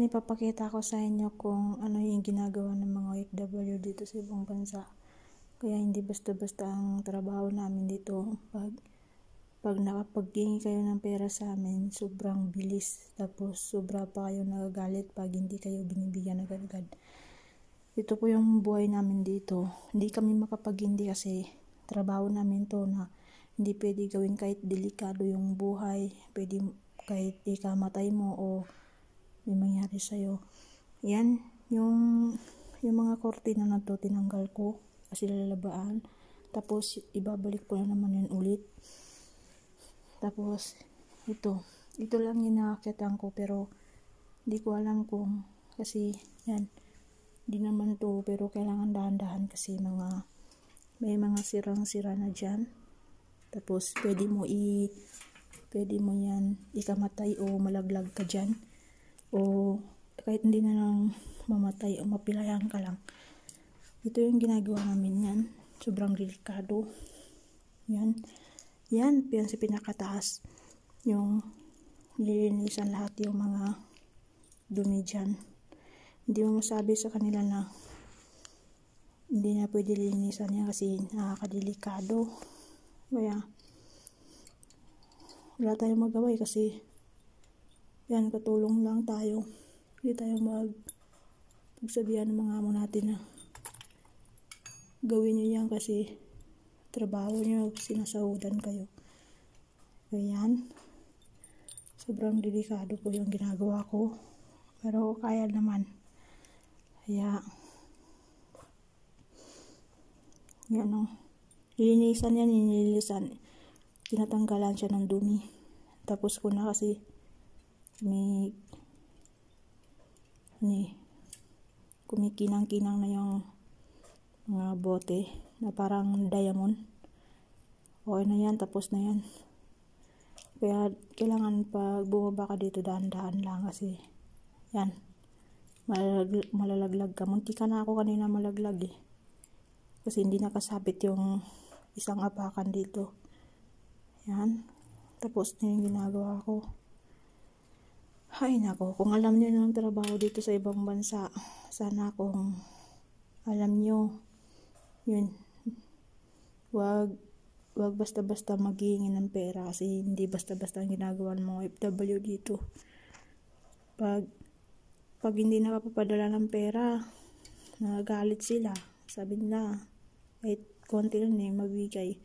Ngayon ipapakita ko sa inyo kung ano yung ginagawa ng mga OFW dito sa ibang bansa. Kaya hindi basta-basta ang trabaho namin dito. Pag nakapaghingi kayo ng pera sa amin, sobrang bilis. Tapos sobra pa kayo nagagalit pag hindi kayo binibigyan agad-agad. Ito po yung buhay namin dito. Hindi kami makapaghindi kasi trabaho namin to na hindi pwede gawin kahit delikado yung buhay. Pwede kahit ikamatay mo o may mangyari sa'yo. Yan, yung mga kortina na to tinanggal ko kasi lalabaan. Tapos ibabalik ko na naman yun ulit. Tapos ito lang yung nakakitang ko, pero di ko alam kung, kasi yan, di naman to, pero kailangan dahan-dahan kasi may mga sirang-sira na dyan. Tapos pwede mo yan ikamatay o malaglag ka dyan, o kahit hindi na lang mamatay o mapilayan ka lang. Ito yung ginagawa namin. Yan, sobrang delikado. Yan sa pinakataas, yung lilinisan lahat yung mga dumi dyan. Hindi mo masabi sa kanila na hindi na pwede linisan yan kasi nakakadelikado. Kaya wala tayong magawa kasi yan, katulong lang tayo. Hindi tayo magsabihan ng mga amo natin na gawin nyo yan kasi trabaho nyo, sinasahudan kayo. Kaya yan, sobrang delikado po yung ginagawa ko, pero kaya naman. Kaya yan o, nililisan, tinatanggalan siya ng dumi. Tapos ko na kasi kumikinang-kinang na yung mga bote na parang diamond. Okay na yan, tapos na yan. Kaya kailangan pag bumaba ka dito, dahan-dahan lang kasi yan, malalaglag ka. Munti ka na ako kanina malaglag kasi hindi nakasabit yung isang apakan dito. Yan, tapos na yung ginagawa ko. Ay nako, kung alam nyo ng trabaho dito sa ibang bansa, sana kung alam nyo, yun, wag basta-basta maghihingi ng pera kasi hindi basta-basta ang ginagawa ng mga OFW dito. Pag hindi nakapapadala ng pera, nagagalit sila. Sabi nila, kahit konti lang magbigay.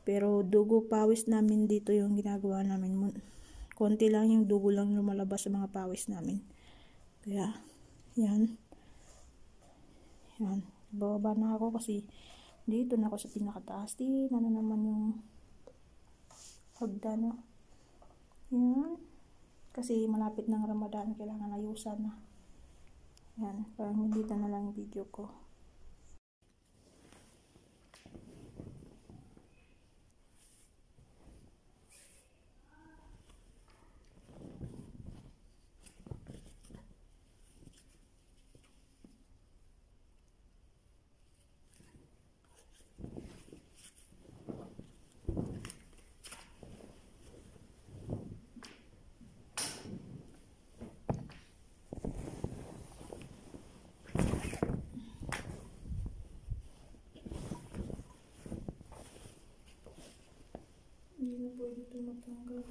Pero dugo pawis namin dito yung ginagawa namin. Konti lang yung dugo lang lumalabas sa mga pawis namin. Kaya, yan. Bababa na ako kasi dito na ako sa pinakataas. Tingnan na naman yung hagdan. Yan. Kasi malapit ng Ramadan, kailangan ayusan na. Yan, parang dito na lang yung video ko. Hindi na pwede ito matanggal.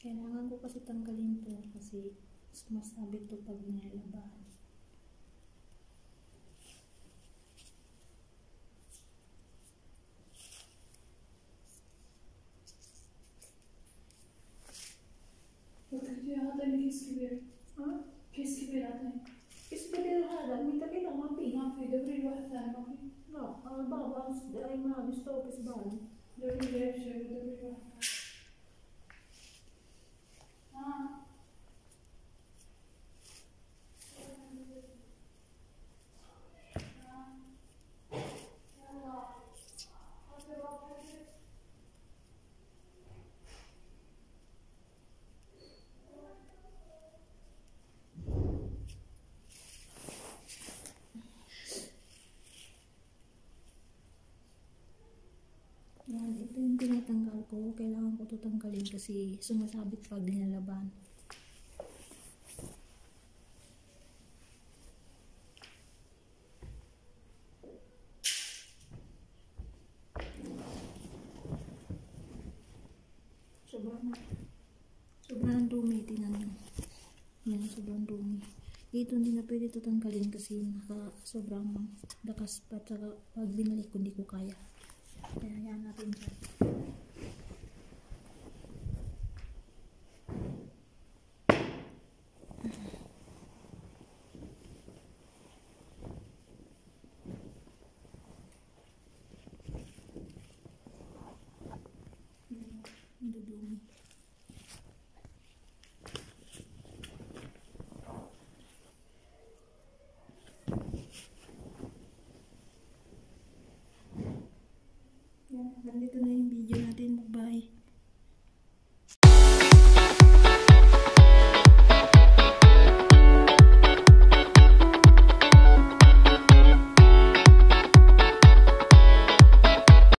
Kailangan ko kasi tanggalin to kasi Sumasabit to pag nilalaban. आता है किसकी बेर हाँ किसकी बेर आता है इसके लिए hada minta kita mapi ما في دبري الواحد ثاني ما في no baba ay ma gusto ko sa bahay دبري غير شيء دبري الواحد yan, ito yung tinatanggal ko. Kailangan ko ito tanggalin kasi sumasabit pag nilalaban. Sobrang dumi, tinan nyo. Yan, sobrang dumi. Dito hindi na pwede ito tanggalin kasi sobrang lakas pa. Tsaka pag binalik ko, hindi ko kaya. Kaya yan natin dyan. Dudumi. Yan, nandito na yung video natin. Bye-bye.